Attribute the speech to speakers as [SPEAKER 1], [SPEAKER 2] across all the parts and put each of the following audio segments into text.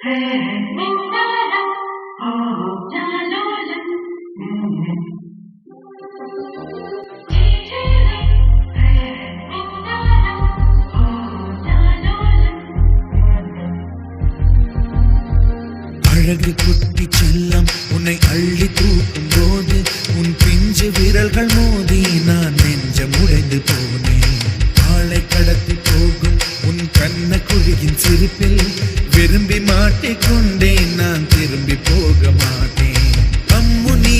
[SPEAKER 1] அழகு குட்டி செல்லம் உன்னை அள்ளி தூக்கும் போது உன் பிஞ்சு விரல்கள் மோதி நான் நெஞ்சம் உடைந்து போனேன். ஆளை கடத்தி போகும் உன் கண்ண குழியின் சிரிப்பில் விரும்பி மாட்டிக்கொண்டேன். நான் திரும்பி போக மாட்டேன். அம்முனி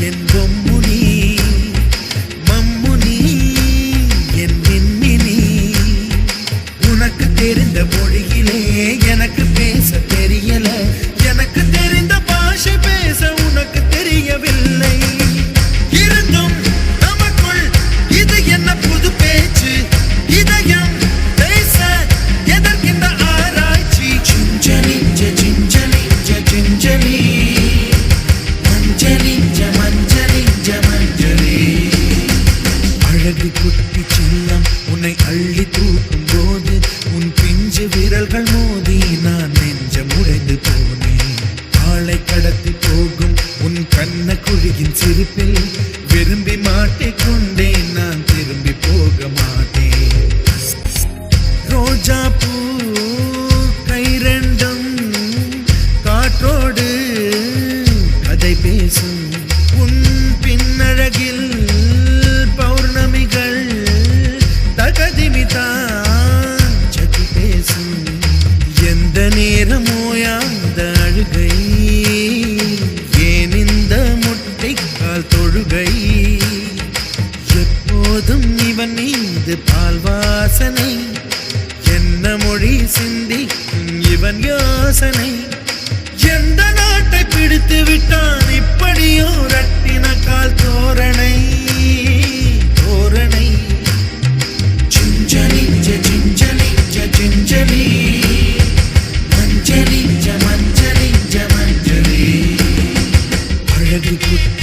[SPEAKER 1] என் பொம்முனி, மம்முனி என் மின்மினி. உனக்கு தெரிந்த மொழியிலே எனக்கு பேச தெரியல. எனக்கு தெரிந்த பாஷை பேச உனக்கு தெரியவில்லை. இருந்தும் நமக்குள் இது என்ன புது பேச்சு? இதயம் பேச எதற்கின்ற ஆராய்ச்சி? Gingelly gingelly gingelly மஞ்சளி மஞ்சளி மஞ்சளி. அழகு குட்டி செல்லம் உன்னை அள்ளி தூக்கும் போது உன் பிஞ்சு விரல்கள் மோதி நான் நெஞ்சம் உடைந்து போனேன். ஆளை கடத்தி போகும் உன் கண்ண குழியின் சிரிப்பில் விரும்பி மாட்டிக்கொண்டேன். நான் திரும்பி போக மாட்டேன். ரோஜா பூ கை ரெண்டும் காற்றோடு கதை பேசும். உன் பின்னழகில் பௌர்ணமிகள் தகதிமிதான் சதி பேசும். எந்த நேரமோயாந்த அழுகை, ஏன் இந்த முட்டைக்கால் தொழுகை? எப்போதும் இவன் மீது பால் வாசனை, என்ன மொழி சிந்தி இவன் யோசனை? எந்த நாட்டை பிடித்து விட்டான் இப்படியோ ரட்டின கால் தோரணை தோரணை. Gingelly gingelly gingelly மஞ்சளி மஞ்சளி மஞ்சளி. அழகு குட்டி